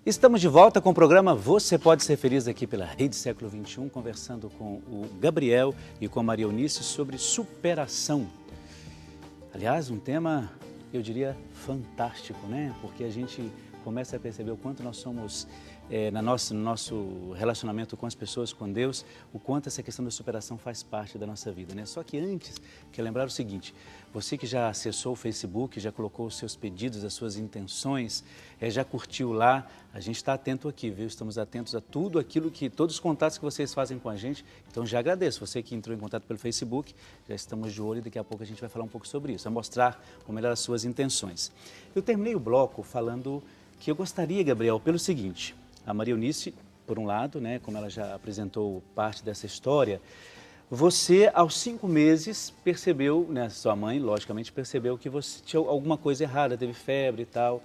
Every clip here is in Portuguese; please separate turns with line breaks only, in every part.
Estamos de volta com o programa Você Pode Ser Feliz aqui pela Rede Século XXI, conversando com o Gabriel e com a Maria Eunice sobre superação. Aliás, um tema, eu diria, fantástico, né? Porque a gente começa a perceber o quanto nós somos, no nosso relacionamento com as pessoas, com Deus, o quanto essa questão da superação faz parte da nossa vida, né? Só que antes, quero lembrar o seguinte, você que já acessou o Facebook, já colocou os seus pedidos, as suas intenções, já curtiu lá, a gente está atento aqui, viu? Estamos atentos a tudo aquilo que, todos os contatos que vocês fazem com a gente, então já agradeço. Você que entrou em contato pelo Facebook, já estamos de olho e daqui a pouco a gente vai falar um pouco sobre isso, vai mostrar ou melhor as suas intenções. Eu terminei o bloco falando que eu gostaria, Gabriel, pelo seguinte, a Maria Eunice, por um lado, né, como ela já apresentou parte dessa história, você, aos 5 meses, percebeu, né, sua mãe, logicamente, percebeu que você tinha alguma coisa errada, teve febre e tal.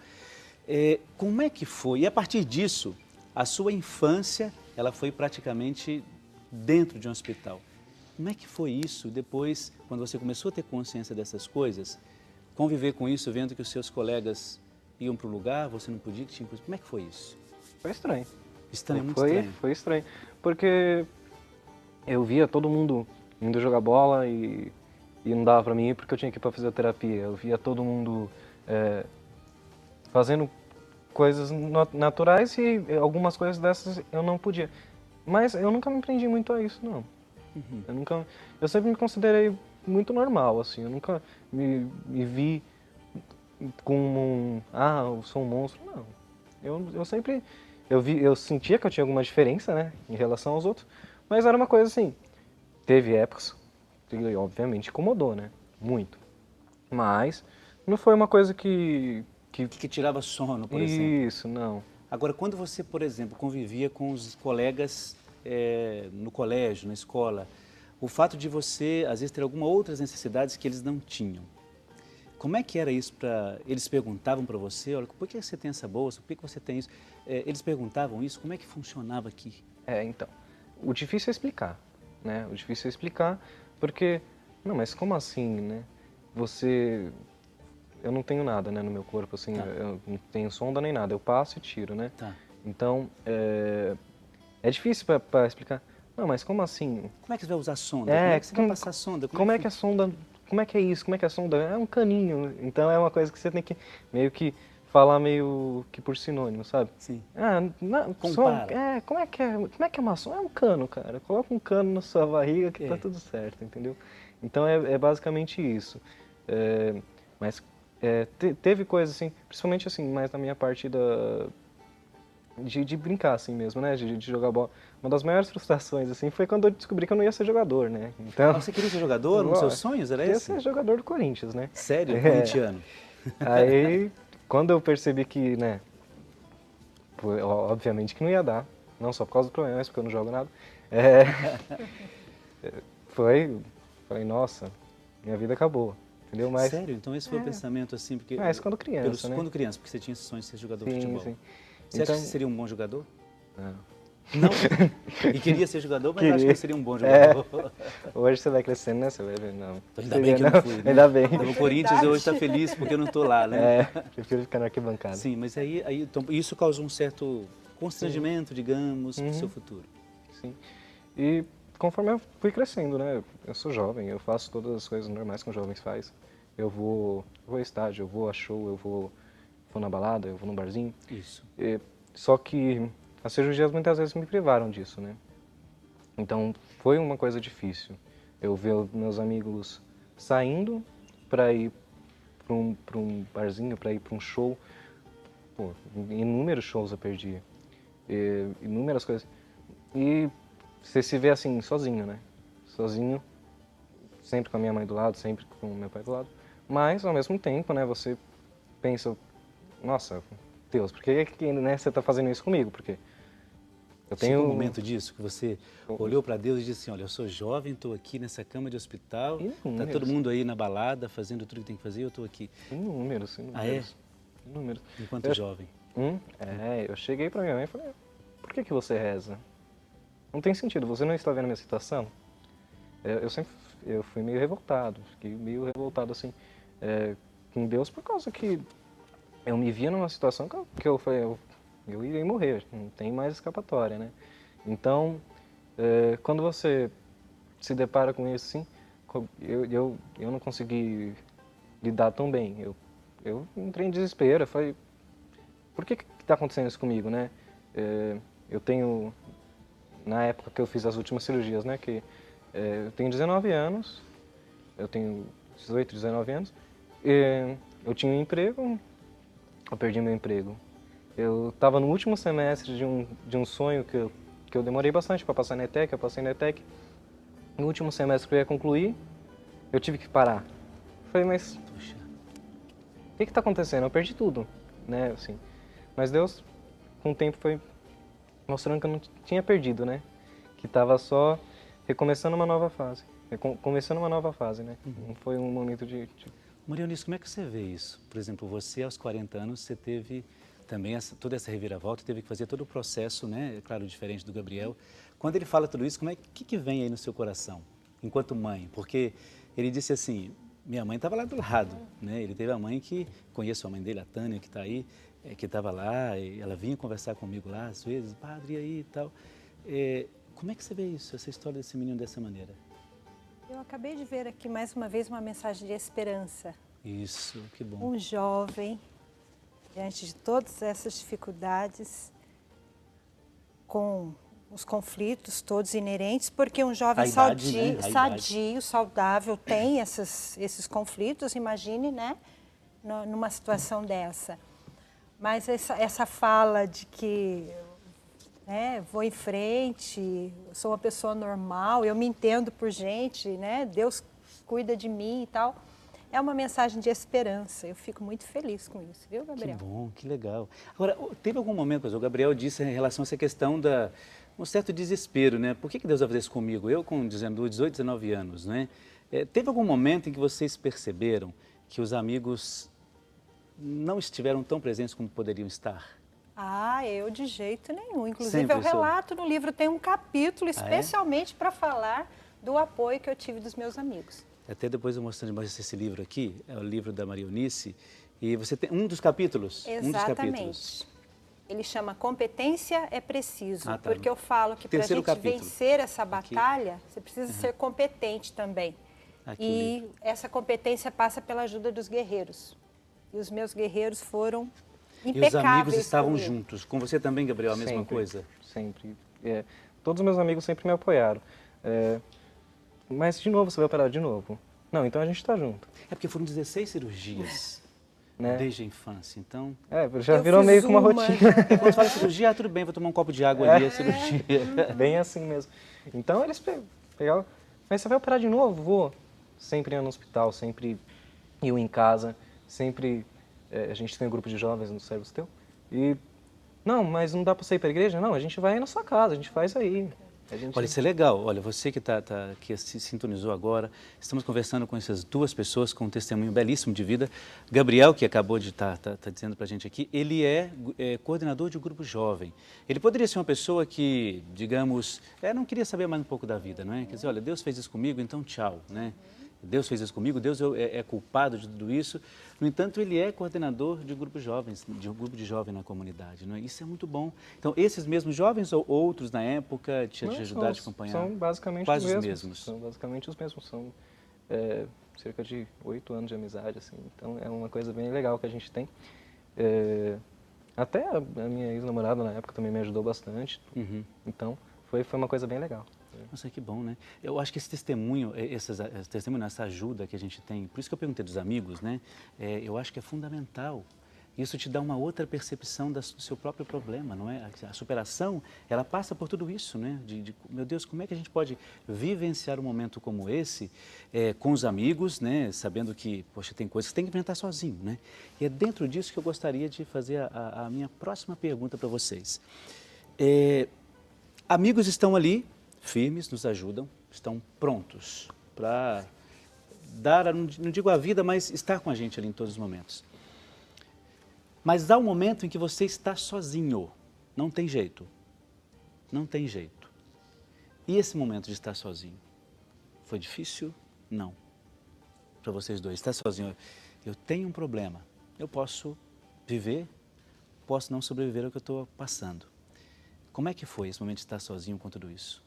Como é que foi? E a partir disso, a sua infância, ela foi praticamente dentro de um hospital. Como é que foi isso depois, quando você começou a ter consciência dessas coisas, conviver com isso, vendo que os seus colegas iam para o lugar, você não podia, que tinha coisa. Como é que foi isso?
Foi estranho.
Estranho, muito estranho.
Foi estranho, porque eu via todo mundo indo jogar bola e não dava pra mim ir porque eu tinha que ir pra fisioterapia. Eu via todo mundo fazendo coisas naturais e algumas coisas dessas eu não podia. Mas eu nunca me prendi muito a isso, não.
Uhum.
Eu sempre me considerei muito normal, assim. Eu nunca me vi como eu sou um monstro. Não. Eu sempre... Eu sentia que eu tinha alguma diferença, né, em relação aos outros, mas era uma coisa assim, teve épocas que obviamente incomodou, né, muito, mas não foi uma coisa que
tirava sono, por exemplo.
Isso, não.
Agora, quando você, por exemplo, convivia com os colegas no colégio, na escola, o fato de você, às vezes, ter algumas outras necessidades que eles não tinham, como é que era isso para... Eles perguntavam para você, olha, por que você tem essa bolsa, por que você tem isso? Eles perguntavam isso, como é que funcionava aqui?
Então, o difícil é explicar, né? O difícil é explicar porque, não, mas como assim, né? Eu não tenho nada, né, no meu corpo, assim,
Tá.
Eu não tenho sonda nem nada, eu passo e tiro, né?
Tá.
Então, é difícil para explicar. Não, mas como assim?
Como é que você vai usar sonda? Como é que você vai passar sonda?
Como é que a sonda... Como é que é isso? Como é que a sonda... É um caninho. Então é uma coisa que você tem que meio que falar meio que por sinônimo, sabe?
Sim.
Compara. Como é que é uma sonda? É um cano, cara. Coloca um cano na sua barriga que tá tudo certo, entendeu? Então é basicamente isso. Mas teve coisas assim, principalmente assim, mais na minha parte de brincar assim mesmo, né? De jogar bola. Uma das maiores frustrações assim foi quando eu descobri que eu não ia ser jogador, né? Então,
você queria ser jogador? Um dos seus sonhos era esse?
Eu queria ser jogador do Corinthians, né?
Sério? Corintiano?
Aí, quando eu percebi que, né, obviamente que não ia dar, não só por causa do problema, mas porque eu não jogo nada, falei, nossa, minha vida acabou, entendeu? Mas,
sério? Então esse foi o pensamento assim, porque...
Mas quando criança, né?
Quando criança, porque você tinha esse sonho de ser jogador de
Sim,
futebol.
sim.
Você acha
Então,
que você seria um bom jogador?
Não.
Não? E queria ser jogador, mas
Queria.
acho que seria um bom jogador.
Hoje você vai crescendo, né? Você vai ver, não.
Ainda bem que eu não fui, né?
Ainda bem.
No Corinthians eu hoje está feliz porque eu não estou lá, né?
Prefiro ficar na arquibancada.
Sim, mas aí então, isso causou um certo constrangimento, digamos, para o seu futuro.
Sim. E conforme eu fui crescendo, né? Eu sou jovem, eu faço todas as coisas normais que um jovem faz. Eu vou a estádio, eu vou a show, eu vou na balada, eu vou no barzinho.
Isso.
Só que as cirurgias muitas vezes me privaram disso, né? Então foi uma coisa difícil. Eu ver meus amigos saindo para ir para um barzinho, para ir para um show. Pô, inúmeros shows eu perdi. Inúmeras coisas. E você se vê assim, sozinho, né? Sozinho, sempre com a minha mãe do lado, sempre com o meu pai do lado. Mas, ao mesmo tempo, né, você pensa, nossa, Deus, por que né, você está fazendo isso comigo? Porque eu tenho...
Chegou um momento disso que você olhou para Deus e disse assim, olha, eu sou jovem, estou aqui nessa cama de hospital, está todo mundo aí na balada, fazendo tudo que tem que fazer, eu estou aqui.
Inúmeros.
Ah, é?
Inúmeros.
Enquanto jovem.
Eu cheguei para minha mãe e falei, por que você reza? Não tem sentido, você não está vendo a minha situação? Eu fui meio revoltado, fiquei meio revoltado assim, com Deus por causa que eu me via numa situação que eu falei, eu irei morrer, não tem mais escapatória, né? Então, quando você se depara com isso, assim, eu não consegui lidar tão bem. Eu entrei em desespero, eu falei, por que está acontecendo isso comigo, né? Eu tenho, na época que eu fiz as últimas cirurgias, né, que eu tenho 19 anos, eu tenho 18, 19 anos, eu tinha um emprego, eu perdi meu emprego. Eu estava no último semestre de um sonho que eu demorei bastante para passar na ETEC, eu passei na ETEC. No último semestre que eu ia concluir, eu tive que parar. Falei, mas
Puxa.
o que está acontecendo? Eu perdi tudo, né, assim. Mas Deus, com o tempo, foi mostrando que eu não tinha perdido, né? Que estava só recomeçando uma nova fase. Começando uma nova fase, né? Não foi um momento de...
Maria Eunice, como é que você vê isso? Por exemplo, você aos 40 anos, você teve também toda essa reviravolta, teve que fazer todo o processo, né? É claro, diferente do Gabriel. Quando ele fala tudo isso, que vem aí no seu coração, enquanto mãe? Porque ele disse assim, minha mãe estava lá do lado, né? Ele teve a mãe que, conheço a mãe dele, a Tânia, que está aí, que estava lá, e ela vinha conversar comigo lá, às vezes, padre, e aí e tal. Como é que você vê isso, essa história desse menino dessa maneira?
Eu acabei de ver aqui mais uma vez uma mensagem de esperança.
Isso, que bom.
Um jovem, diante de todas essas dificuldades, com os conflitos todos inerentes, porque um jovem sadio, saudável, tem esses conflitos, imagine, né, numa situação dessa. Mas essa fala de que vou em frente, sou uma pessoa normal, eu me entendo por gente, né, Deus cuida de mim e tal, é uma mensagem de esperança. Eu fico muito feliz com isso, viu, Gabriel?
Que bom, que legal. Agora, teve algum momento, o Gabriel disse em relação a essa questão um certo desespero, né? Por que Deus vai fazer isso comigo? Eu com 18, 19 anos, né? Teve algum momento em que vocês perceberam que os amigos não estiveram tão presentes como poderiam estar?
Ah, eu de jeito nenhum. Inclusive,
Sempre
eu relato no livro, tem um capítulo especialmente para falar do apoio que eu tive dos meus amigos.
Até depois eu mostrando esse livro aqui, é o livro da Maria Eunice, e você tem um dos capítulos?
Exatamente.
Um dos capítulos.
Ele chama Competência é Preciso,
tá.
Porque eu falo que para a gente vencer essa batalha, você precisa ser competente também. E essa competência passa pela ajuda dos guerreiros. E os meus guerreiros foram impecáveis.
E os amigos estavam
comigo.
juntos. Com você também, Gabriel, a mesma
Sempre,
coisa?
Sempre. Todos os meus amigos sempre me apoiaram. Mas, de novo, você vai operar de novo. Não, então a gente está junto.
É porque foram 16 cirurgias,
né?
Desde a infância, então...
já virou meio que uma rotina.
Quando fala cirurgia, tudo bem, vou tomar um copo de água ali, é cirurgia.
Bem assim mesmo. Então eles pegavam, mas você vai operar de novo? Vou. Sempre ia no hospital, sempre iam em casa, sempre... a gente tem um grupo de jovens no Servus Teu. E, não, mas não dá para sair para a igreja? Não, a gente vai aí na sua casa, a gente faz aí.
Olha, isso é legal. Olha, você que se sintonizou agora, estamos conversando com essas duas pessoas com um testemunho belíssimo de vida. Gabriel, que acabou de estar dizendo para a gente aqui, ele é coordenador de um grupo jovem. Ele poderia ser uma pessoa que, digamos, não queria saber mais um pouco da vida, não é? Quer dizer, olha, Deus fez isso comigo, então tchau, né? Deus fez isso comigo, Deus é culpado de tudo isso. No entanto, ele é coordenador de grupos jovens, de um grupo de jovens na comunidade. Não é? Isso é muito bom. Então, esses mesmos jovens ou outros na época te ajudaram a acompanhar?
São basicamente
quase
os
mesmos.
São basicamente os mesmos. São cerca de 8 anos de amizade, assim. Então, é uma coisa bem legal que a gente tem. Até a minha ex-namorada na época também me ajudou bastante.
Uhum.
Então, foi uma coisa bem legal.
Nossa, que bom, né? Eu acho que esse testemunho, essa ajuda que a gente tem, por isso que eu perguntei dos amigos, né? Eu acho que é fundamental. Isso te dá uma outra percepção do seu próprio problema, não é? A superação, ela passa por tudo isso, né? Meu Deus, como é que a gente pode vivenciar um momento como esse com os amigos, né? Sabendo que, poxa, tem coisas que tem que enfrentar sozinho, né? E é dentro disso que eu gostaria de fazer a minha próxima pergunta para vocês. Amigos estão ali, firmes, nos ajudam, estão prontos para dar, não digo a vida, mas estar com a gente ali em todos os momentos. Mas há um momento em que você está sozinho, não tem jeito, não tem jeito. E esse momento de estar sozinho, foi difícil? Não. Para vocês dois, estar sozinho, eu tenho um problema, eu posso viver posso não sobreviver ao que eu estou passando. Como é que foi esse momento de estar sozinho com tudo isso?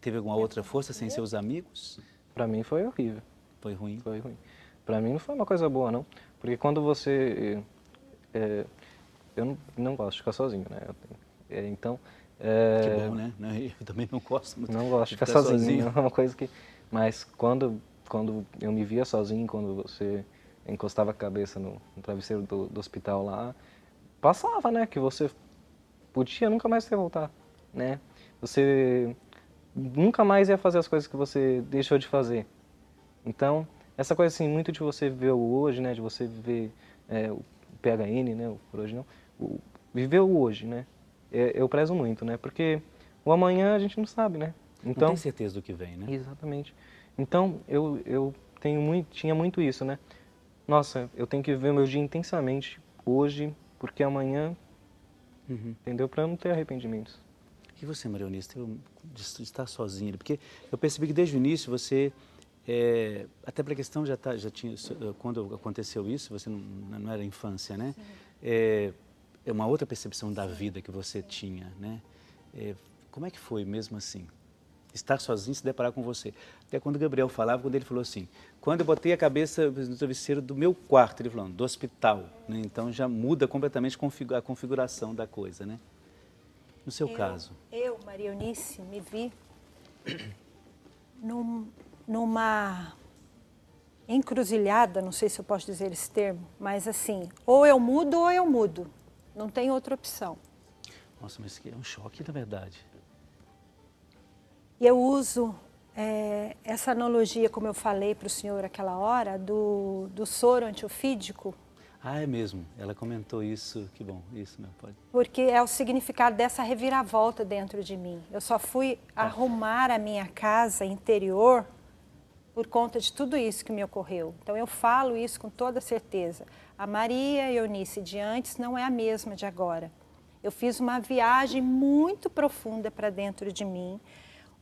Teve alguma outra força sem seus amigos?
Para mim foi horrível.
Foi ruim?
Foi ruim. Para mim não foi uma coisa boa, não. Porque quando você... eu não gosto de ficar sozinho, né? Então...
Que bom, né? Eu também não gosto muito.
Não gosto de ficar sozinho. É uma coisa que... Mas quando eu me via sozinho, quando você encostava a cabeça no travesseiro do hospital lá, passava, né? Que você podia nunca mais ter voltar, né? Você nunca mais ia fazer as coisas que você deixou de fazer. Então, essa coisa assim, muito de você viver o hoje, né? De você viver o PHN, né? O por hoje não. Viver o hoje, né? Eu prezo muito, né? Porque o amanhã a gente não sabe, né? Então,
não tem certeza do que vem, né?
Exatamente. Então, eu tinha muito isso, né? Nossa, eu tenho que viver o meu dia intensamente hoje, porque amanhã, entendeu? Para eu não ter arrependimentos.
E você, Maria Eunice, de estar sozinha? Porque eu percebi que desde o início você, até para a questão já tinha, quando aconteceu isso, você não era infância, né? É uma outra percepção da vida que você tinha, né? Como é que foi mesmo assim? Estar sozinho, se deparar com você. Até quando o Gabriel falava, quando ele falou assim, quando eu botei a cabeça no travesseiro do meu quarto, ele falou, do hospital, né? Então já muda completamente a configuração da coisa, né? No seu caso.
Eu, Maria Eunice, me vi numa encruzilhada, não sei se eu posso dizer esse termo, mas assim, ou eu mudo ou eu mudo. Não tem outra opção.
Nossa, mas é um choque, na verdade.
E eu uso essa analogia, como eu falei para o senhor aquela hora, do soro antiofídico.
Ah, é mesmo. Ela comentou isso. Que bom. Isso, meu pode.
Porque é o significado dessa reviravolta dentro de mim. Eu só fui arrumar a minha casa interior por conta de tudo isso que me ocorreu. Então eu falo isso com toda certeza. A Maria Eunice de antes não é a mesma de agora. Eu fiz uma viagem muito profunda para dentro de mim,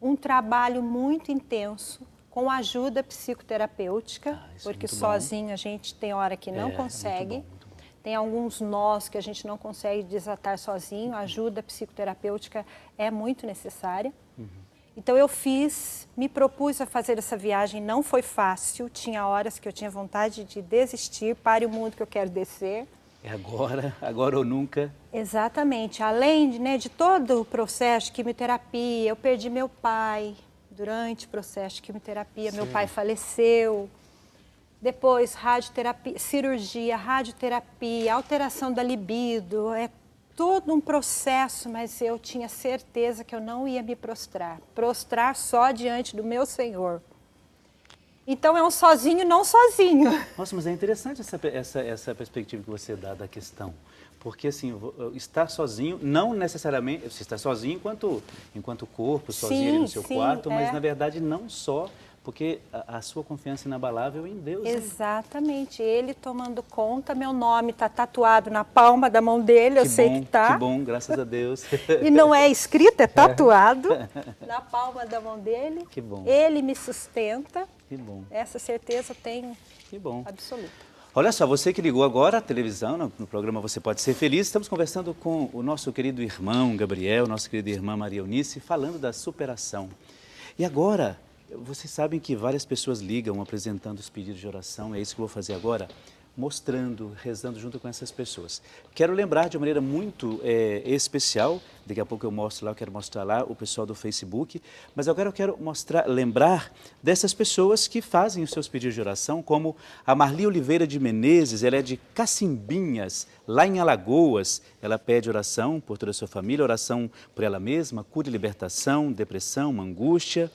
um trabalho muito intenso, com ajuda psicoterapêutica, porque sozinho a gente tem hora que não consegue. Muito bom. Tem alguns nós que a gente não consegue desatar sozinho, a ajuda psicoterapêutica é muito necessária. Então eu me propus a fazer essa viagem, não foi fácil, tinha horas que eu tinha vontade de desistir, pare o mundo que eu quero descer.
É agora ou nunca.
Exatamente, além de todo o processo de quimioterapia, eu perdi meu pai durante o processo de quimioterapia, meu pai faleceu, depois radioterapia, cirurgia, radioterapia, alteração da libido, é todo um processo, mas eu tinha certeza que eu não ia me prostrar só diante do meu Senhor. Então é um sozinho, não sozinho.
Nossa, mas é interessante essa perspectiva que você dá da questão. Porque, assim, estar sozinho, não necessariamente... Você está sozinho enquanto corpo, sozinho ali no seu quarto, mas, na verdade, não só... Porque a sua confiança inabalável em Deus.
Exatamente. Ele tomando conta, meu nome está tatuado na palma da mão dele, eu sei que está.
Que bom, graças a Deus.
E não é escrito, é tatuado na palma da mão dele.
Que bom.
Ele me sustenta.
Que bom.
Essa certeza eu tenho.
Que bom.
Absoluta.
Olha só, você que ligou agora a televisão, no programa Você Pode Ser Feliz, estamos conversando com o nosso querido irmão Gabriel, nossa querida irmã Maria Eunice, falando da superação. E agora... Vocês sabem que várias pessoas ligam apresentando os pedidos de oração, é isso que eu vou fazer agora, mostrando, rezando junto com essas pessoas. Quero lembrar de uma maneira muito especial, daqui a pouco eu mostro lá, eu quero mostrar lá o pessoal do Facebook, mas agora eu quero lembrar dessas pessoas que fazem os seus pedidos de oração, como a Marli Oliveira de Menezes, ela é de Cacimbinhas, lá em Alagoas. Ela pede oração por toda a sua família, oração por ela mesma, cura e libertação, depressão, angústia.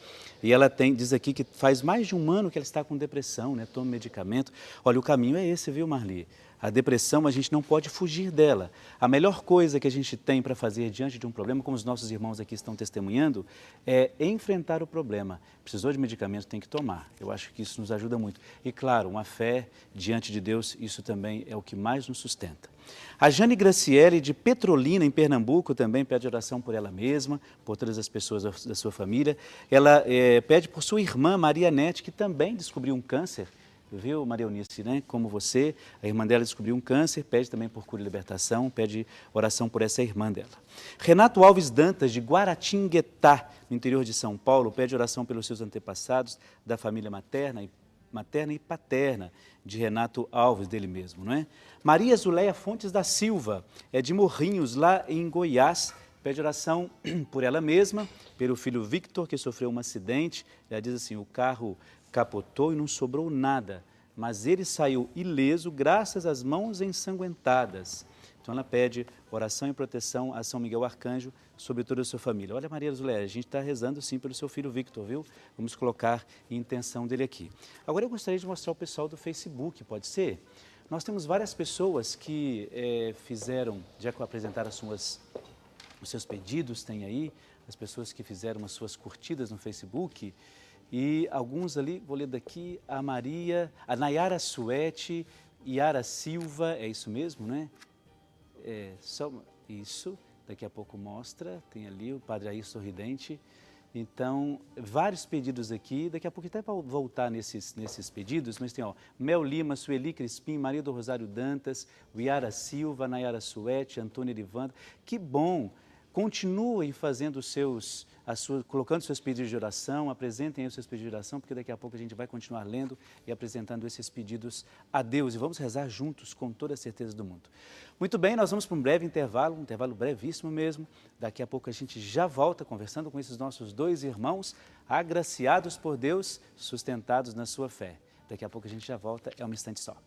E ela diz aqui que faz mais de um ano que ela está com depressão, né? Toma medicamento. Olha, o caminho é esse, viu, Marli? A depressão, a gente não pode fugir dela. A melhor coisa que a gente tem para fazer diante de um problema, como os nossos irmãos aqui estão testemunhando, é enfrentar o problema. Precisou de medicamento, tem que tomar. Eu acho que isso nos ajuda muito. E, claro, uma fé diante de Deus, isso também é o que mais nos sustenta. A Jane Graciele, de Petrolina, em Pernambuco, também pede oração por ela mesma, por todas as pessoas da sua família. Ela pede por sua irmã, Maria Nete, que também descobriu um câncer viu, Maria Eunice, né? Como você, a irmã dela descobriu um câncer, pede também por cura e libertação, pede oração por essa irmã dela. Renato Alves Dantas, de Guaratinguetá, no interior de São Paulo, pede oração pelos seus antepassados, da família materna e paterna de Renato Alves, dele mesmo, não é? Maria Zuleia Fontes da Silva, é de Morrinhos, lá em Goiás, pede oração por ela mesma, pelo filho Victor, que sofreu um acidente. Ela diz assim, o carro capotou e não sobrou nada, mas ele saiu ileso graças às mãos ensanguentadas. Então ela pede oração e proteção a São Miguel Arcanjo sobre toda a sua família. Olha, Maria Zuleia, a gente está rezando sim pelo seu filho Victor, viu? Vamos colocar a intenção dele aqui. Agora eu gostaria de mostrar o pessoal do Facebook, pode ser? Nós temos várias pessoas que já apresentaram os seus pedidos, tem aí, as pessoas que fizeram as suas curtidas no Facebook. E alguns ali, vou ler daqui, a Nayara Suete, Yara Silva, é isso mesmo, né? Isso, daqui a pouco mostra, tem ali o Padre Air Sorridente. Então, vários pedidos aqui, daqui a pouco até para voltar nesses pedidos, mas tem, ó, Mel Lima, Sueli Crispim, Maria do Rosário Dantas, Yara Silva, Nayara Suete, Antônio Erivandro. Que bom! Continuem fazendo colocando seus pedidos de oração, apresentem aí os seus pedidos de oração, porque daqui a pouco a gente vai continuar lendo e apresentando esses pedidos a Deus. E vamos rezar juntos, com toda a certeza do mundo. Muito bem, nós vamos para um breve intervalo, um intervalo brevíssimo mesmo. Daqui a pouco a gente já volta conversando com esses nossos dois irmãos, agraciados por Deus, sustentados na sua fé. Daqui a pouco a gente já volta, é um instante só.